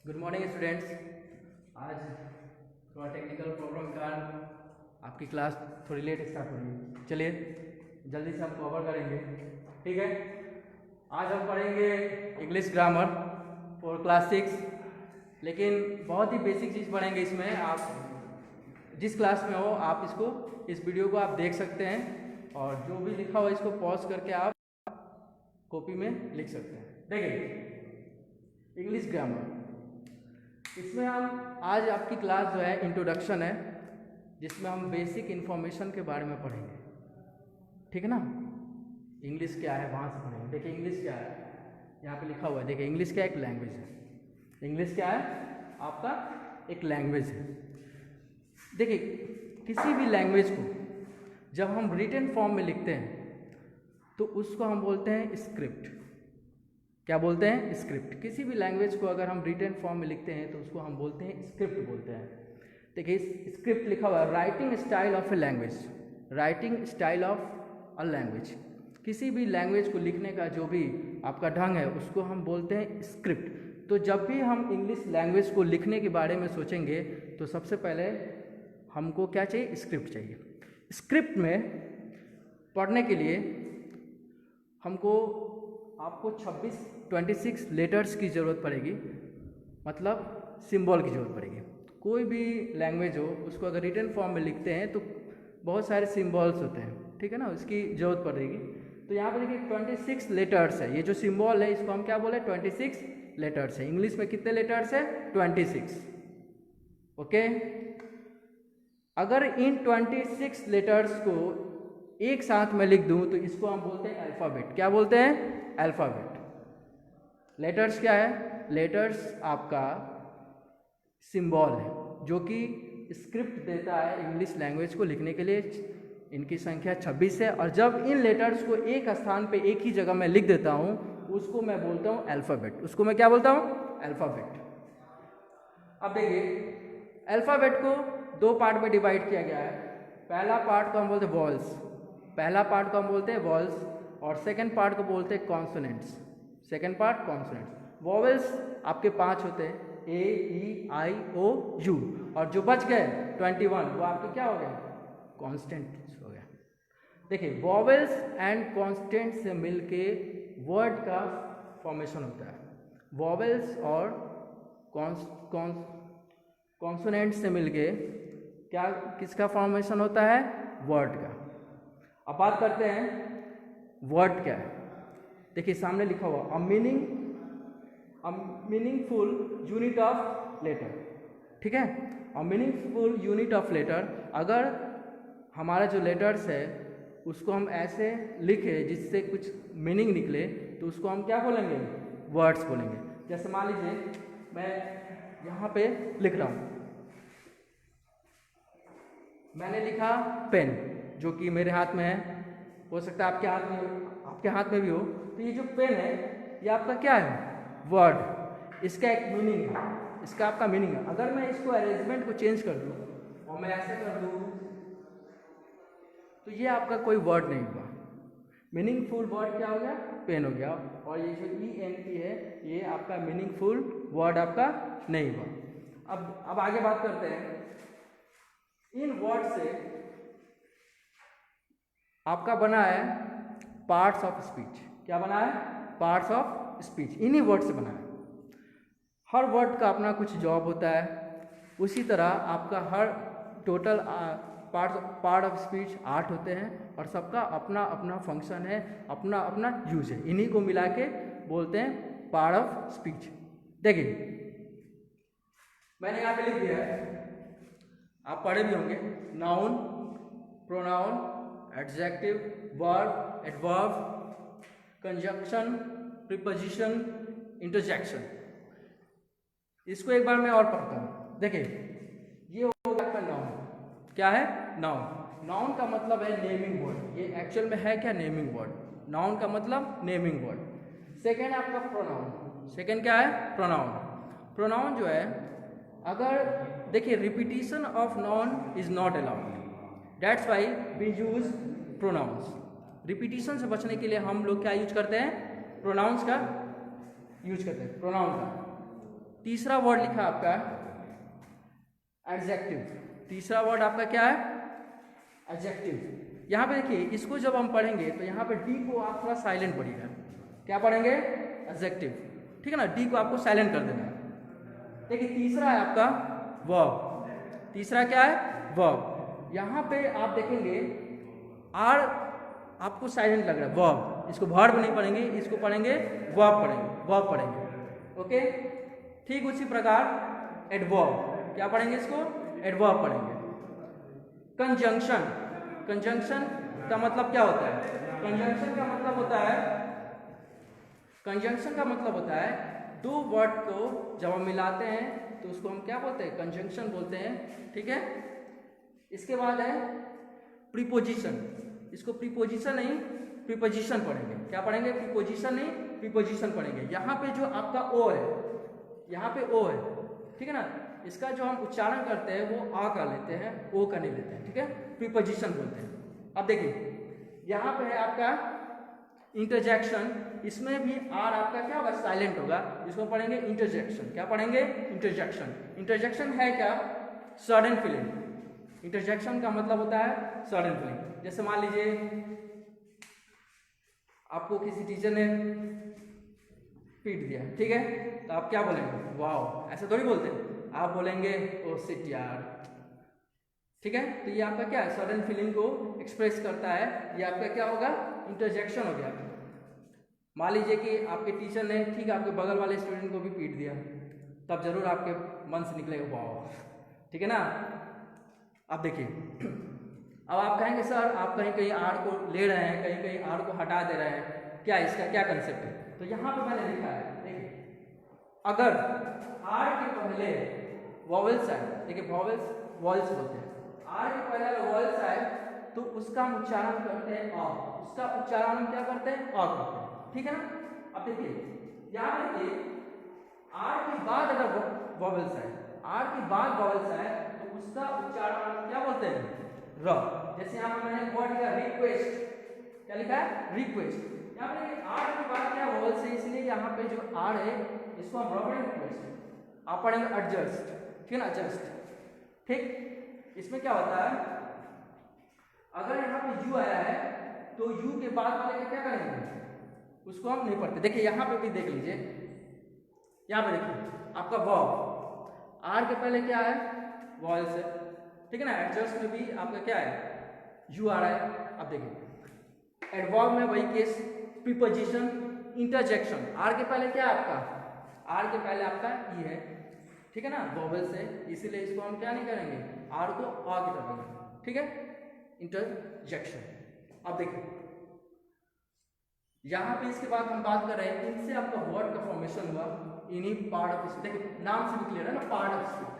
Good morning students. आज थोड़ा technical problem के कारण आपकी क्लास थोड़ी लेट स्टार्ट हो रही है। चलिए जल्दी से हम कवर करेंगे, ठीक है। आज हम पढ़ेंगे इंग्लिश ग्रामर फॉर क्लास 6, लेकिन बहुत ही बेसिक चीज़ पढ़ेंगे इसमें। आप जिस क्लास में हो आप इस वीडियो को आप देख सकते हैं और जो भी लिखा हुआ इसको पॉज करके आप कॉपी में लिख सकते हैं। देखिए इंग्लिश ग्रामर, इसमें हम आज आपकी क्लास जो है इंट्रोडक्शन है, जिसमें हम बेसिक इन्फॉर्मेशन के बारे में पढ़ेंगे, ठीक है ना। इंग्लिश क्या है वहाँ से पढ़ेंगे। देखिए इंग्लिश क्या है, यहाँ पे लिखा हुआ है। देखिए इंग्लिश क्या एक लैंग्वेज है। इंग्लिश क्या है आपका एक लैंग्वेज है। देखिए किसी भी लैंग्वेज को जब हम रिटन फॉर्म में लिखते हैं तो उसको हम बोलते हैं स्क्रिप्ट। क्या बोलते हैं? स्क्रिप्ट। किसी भी लैंग्वेज को अगर हम रिटन फॉर्म में लिखते हैं तो उसको हम बोलते हैं स्क्रिप्ट बोलते हैं। देखिए स्क्रिप्ट लिखा हुआ है writing style of a language. Writing style of a language, किसी भी लैंग्वेज को लिखने का जो भी आपका ढंग है उसको हम बोलते हैं स्क्रिप्ट। तो जब भी हम इंग्लिश लैंग्वेज को लिखने के बारे में सोचेंगे तो सबसे पहले हमको क्या चाहिए? स्क्रिप्ट चाहिए। स्क्रिप्ट में पढ़ने के लिए आपको 26 लेटर्स की ज़रूरत पड़ेगी, मतलब सिंबल की ज़रूरत पड़ेगी। कोई भी लैंग्वेज हो उसको अगर रिटन फॉर्म में लिखते हैं तो बहुत सारे सिंबल्स होते हैं, ठीक है ना, उसकी ज़रूरत पड़ेगी। तो यहाँ पर देखिए 26 लेटर्स है। ये जो सिंबल है इसको हम क्या बोले? 26 लेटर्स है। इंग्लिश में कितने लेटर्स है? 26। ओके। अगर इन 26 लेटर्स को एक साथ में लिख दूं तो इसको हम बोलते हैं अल्फ़ाबेट। क्या बोलते हैं? अल्फ़ाबेट। लेटर्स क्या है? लेटर्स आपका सिंबल है जो कि स्क्रिप्ट देता है इंग्लिश लैंग्वेज को लिखने के लिए। इनकी संख्या 26 है और जब इन लेटर्स को एक स्थान पे एक ही जगह में लिख देता हूँ उसको मैं बोलता हूँ अल्फ़ाबेट। उसको मैं क्या बोलता हूँ? अल्फ़ाबेट। अब देखिए अल्फ़ाबेट को दो पार्ट में डिवाइड किया गया है। पहला पार्ट को हम बोलते हैं वॉल्स, पहला पार्ट को हम बोलते हैं वॉल्स, और सेकंड पार्ट को बोलते हैं consonants. Second part consonants. Vowels आपके 5 होते हैं, ए ई आई ओ यू, और जो बच गए 21 वो आपके क्या हो गए? कॉन्स्टेंट्स हो गए। देखिए वॉवेल्स एंड कॉन्स्टेंट से मिलके वर्ड का फॉर्मेशन होता है। वॉवेल्स और कॉन्सोनेंट से मिलके क्या किसका फॉर्मेशन होता है? वर्ड का। अब बात करते हैं वर्ड क्या है। देखिए सामने लिखा हुआ a meaningful unit of letter, ठीक है। A meaningful unit of letter, अगर हमारा जो लेटर्स है उसको हम ऐसे लिखे जिससे कुछ मीनिंग निकले तो उसको हम क्या बोलेंगे? वर्ड्स बोलेंगे। जैसे मान लीजिए मैं यहाँ पे लिख रहा हूँ, मैंने लिखा पेन, जो कि मेरे हाथ में है, हो सकता है आपके हाथ में भी हो। तो ये जो पेन है ये आपका क्या है? वर्ड। इसका एक मीनिंग है, इसका आपका मीनिंग है। अगर मैं इसको अरेंजमेंट को चेंज कर दूँ और मैं ऐसे कर दूँ तो ये आपका कोई वर्ड नहीं हुआ। मीनिंगफुल वर्ड क्या हो गया? पेन हो गया। और ये जो ENT है ये आपका मीनिंगफुल वर्ड आपका नहीं हुआ। अब आगे बात करते हैं। इन वर्ड से आपका बना है पार्ट्स ऑफ स्पीच। क्या बना है? Parts of speech. इन्हीं वर्ड से बना है। हर वर्ड का अपना कुछ जॉब होता है, उसी तरह आपका हर टोटल पार्ट ऑफ स्पीच 8 होते हैं और सबका अपना अपना फंक्शन है, अपना अपना यूज है। इन्हीं को मिला के बोलते हैं पार्ट ऑफ स्पीच। देखिए मैंने यहाँ पे लिख दिया है, आप पढ़े भी होंगे। Noun, pronoun, adjective, verb, adverb, conjunction, preposition, interjection. इसको एक बार मैं और पढ़ता हूँ। देखिए ये हो गया आपका नाउन। क्या है? नाउन। नाउन का मतलब है नेमिंग वर्ड। ये एक्चुअल में है क्या? Naming word. नाउन का मतलब नेमिंग वर्ड। सेकेंड है आपका प्रोनाउन। सेकेंड क्या है? प्रोनाउन। प्रोनाउन जो है, अगर देखिए repetition of noun is not allowed, that's why we use pronouns. Repetition से बचने के लिए हम लोग क्या यूज करते हैं? प्रोनाउंस का यूज करते हैं। प्रोनाउन का तीसरा वर्ड लिखा है आपका एडजेक्टिव। तीसरा वर्ड आपका क्या है? एडजेक्टिव। यहाँ पे देखिए, इसको जब हम पढ़ेंगे तो यहाँ पे डी को आप थोड़ा साइलेंट पढ़िएगा। क्या पढ़ेंगे? एडजेक्टिव, ठीक है ना। डी को आपको साइलेंट कर देना है। देखिए तीसरा है आपका वर्ब। तीसरा क्या है? वर्ब। यहाँ पे आप देखेंगे आर आपको साइलेंट लग रहा है, वर्ब। इसको वर्ब नहीं पढ़ेंगे, इसको पढ़ेंगे वर्ब पढ़ेंगे, वर्ब पढ़ेंगे। ओके, ठीक उसी प्रकार एडवर्ब, क्या पढ़ेंगे इसको? एडवर्ब पढ़ेंगे। कंजंक्शन, कंजंक्शन का मतलब क्या होता है? कंजंक्शन का मतलब होता है, कंजंक्शन का मतलब होता है दो वर्ड को जब हम मिलाते हैं तो उसको हम क्या बोलते हैं? कंजंक्शन बोलते हैं, ठीक है। इसके बाद है प्रीपोजिशन। इसको प्रीपोजिशन नहीं प्रीपोजिशन पढ़ेंगे। क्या पढ़ेंगे? प्रीपोजिशन नहीं प्रीपोजिशन पढ़ेंगे। यहाँ पे जो आपका ओ है, यहाँ पे ओ है, ठीक है ना। इसका जो हम उच्चारण करते हैं वो आ का लेते हैं, ओ का नहीं लेते हैं, ठीक है। प्रीपोजिशन बोलते हैं। अब देखिए यहाँ पे है आपका इंटरजेक्शन। इसमें भी आर आपका क्या होगा? साइलेंट होगा। इसको पढ़ेंगे इंटरजेक्शन। क्या पढ़ेंगे? इंटरजेक्शन। इंटरजेक्शन है क्या? Sudden feeling. इंटरजेक्शन का मतलब होता है सडन फीलिंग। जैसे मान लीजिए आपको किसी टीचर ने पीट दिया, ठीक है, तो आप क्या बोलेंगे? वाओ। ऐसा थोड़ी बोलते हैं, आप बोलेंगे ओ शिट यार, ठीक है। तो ये आपका क्या है? सडन फीलिंग को एक्सप्रेस करता है। ये आपका क्या होगा? इंटरजेक्शन हो गया। मान लीजिए कि आपके टीचर ने ठीक आपके बगल वाले स्टूडेंट को भी पीट दिया, तब जरूर आपके मन से निकलेगा वाओ, ठीक है ना। अब देखिए, अब आप कहेंगे सर आप कहीं कहीं आर को ले रहे हैं, कहीं कहीं आर को हटा दे रहे हैं, क्या इसका क्या कंसेप्ट है? तो यहाँ पे मैंने लिखा है, देखिए अगर आर के पहले वॉवेल्स आए, देखिए वॉवेल्स वॉल्स बोलते हैं, आर के पहले वॉवेल्स आए तो उसका हम उच्चारण करते हैं अ। उसका उच्चारण हम क्या करते हैं? अ करते हैं, ठीक है ना। अब देखिए यहाँ देखिए आर के बाद अगर वॉवेल्स आए, आर के बाद वॉवेल्स आए तो उसका उच्चारण हम क्या बोलते हैं? र। जैसे यहाँ पे मैंने वर्ड लिखा रिक्वेस्ट, क्या लिखा है? रिक्वेस्ट। यहाँ पे आर के बाद क्या वॉवेल्स है, इसलिए यहाँ पे जो आर है इसको हम रबर रिक्वेस्ट। आप पढ़ेंगे एडजस्ट, ठीक है ना, एडजस्ट, ठीक। इसमें क्या होता है, अगर यहाँ पे यू आया है तो यू के बाद वाले का क्या करेंगे? उसको हम नहीं पढ़ते। देखिए यहाँ पे भी देख लीजिए, यहाँ पे देखिए आपका वर्ब, आर के पहले क्या है? वॉइस है, ठीक है ना। एडजस्ट में भी आपका क्या है? यू आ रहा है। अब देखिए एडवर्ब में वही केस, प्रीपोजिशन, इंटरजेक्शन। आर के पहले क्या है आपका? आर के पहले आपका ई है, ठीक है ना, वॉवेल से, इसीलिए इसको हम क्या नहीं करेंगे? आर को आ की तरह करेंगे, ठीक है, इंटरजेक्शन। अब देखिए यहाँ पे इसके बाद हम बात कर रहे हैं, इनसे आपका वर्ड का फॉर्मेशन हुआ, इन्हीं पार्ट ऑफ स्पीच। देखिए नाम से भी क्लियर है ना, part of speech,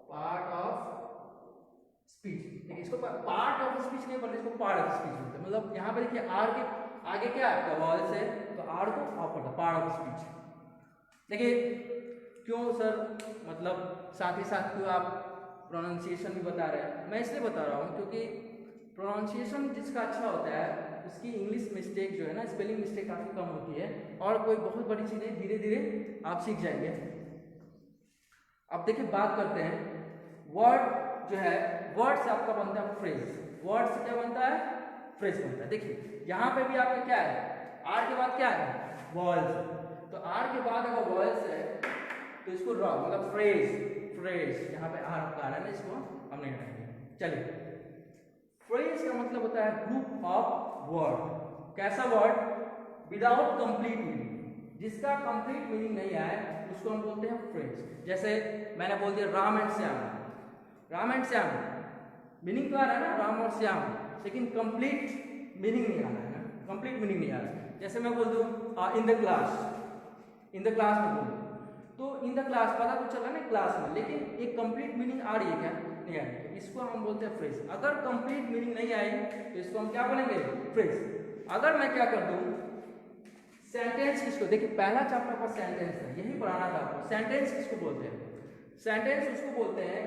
part of speech. देखिए इसको पार्ट ऑफ स्पीच नहीं बोलते, इसको पार्ट ऑफ स्पीच बोलते हैं। मतलब यहाँ पे देखिए आर के आगे क्या है आपका? वॉइस है, तो आर को आप पढ़ता पार्ट ऑफ स्पीच। देखिए क्यों सर, मतलब साथ ही साथ क्यों आप प्रोनाउंसिएशन भी बता रहे हैं? मैं इसलिए बता रहा हूँ क्योंकि प्रोनाउंसिएशन जिसका अच्छा होता है उसकी इंग्लिश मिस्टेक जो है ना, स्पेलिंग मिस्टेक काफ़ी कम होती है, और कोई बहुत बड़ी चीज़ें धीरे धीरे आप सीख जाएंगे। अब देखिए बात करते हैं वर्ड जो है, वर्ड से आपका बनता है फ्रेज। वर्ड से क्या बनता है? फ्रेज बनता है। देखिए यहाँ पे भी आपका क्या है? आर के बाद क्या है? वॉइस। तो आर के बाद अगर वॉइस है तो इसको रॉ मतलब फ्रेज, फ्रेज यहाँ पे आर का आ रहा है ना, इसको हम नहीं हटाएंगे। चलिए, फ्रेज का मतलब होता है ग्रुप ऑफ वर्ड। कैसा वर्ड? विदाउट कंप्लीट मीनिंग, जिसका कंप्लीट मीनिंग नहीं आए उसको हम बोलते हैं फ्रेज। जैसे मैंने बोल दिया Ram and Shyam, Ram and Shyam meaning तो आ रहा है ना, राम और श्याम, लेकिन कंप्लीट मीनिंग नहीं आ रहा है ना, कंप्लीट मीनिंग नहीं आ रहा है। जैसे मैं बोल दूं in the class, in the class में बोलूं तो इन द क्लास पता तो चला ना क्लास में, लेकिन एक कंप्लीट मीनिंग आ रही है क्या? नहीं आ रही है, इसको हम बोलते हैं फ्रेज। अगर कंप्लीट मीनिंग नहीं आई तो इसको हम क्या बोलेंगे? फ्रेज। अगर मैं क्या कर दूं सेंटेंस, किसको? देखिए पहला चैप्टर का सेंटेंस है, यही पढ़ाना था आपको। सेंटेंस किसको बोलते हैं? सेंटेंस उसको बोलते हैं,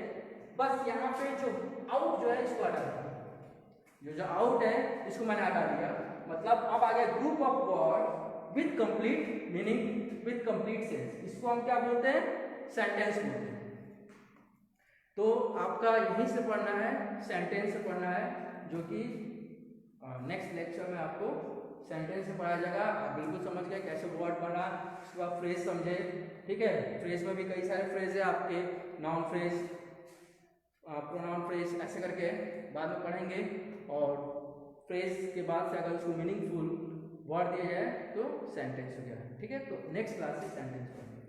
बस यहाँ पे जो आउट जो है इसको हटा दिया, जो आउट है इसको मैंने हटा दिया, मतलब अब आ गया group of word with complete meaning, with complete sense. इसको इसको हम क्या बोलते हैं, सेंटेंस बोलते हैं। तो आपका यहीं से पढ़ना है, सेंटेंस से पढ़ना है, जो कि नेक्स्ट लेक्चर में आपको सेंटेंस से पढ़ाया जाएगा। आप बिल्कुल समझ गए कैसे वर्ड बना, उसके बाद फ्रेज समझे, ठीक है। फ्रेज में भी कई सारे फ्रेज है आपके, नाउन फ्रेज, प्रोनाउन फ्रेज, ऐसे करके बाद में पढ़ेंगे। और फ्रेज के बाद से अगर उसको मीनिंगफुल वर्ड दिया जाए तो सेंटेंस हो गया, ठीक है। तो नेक्स्ट क्लास से सेंटेंस पढ़ेंगे।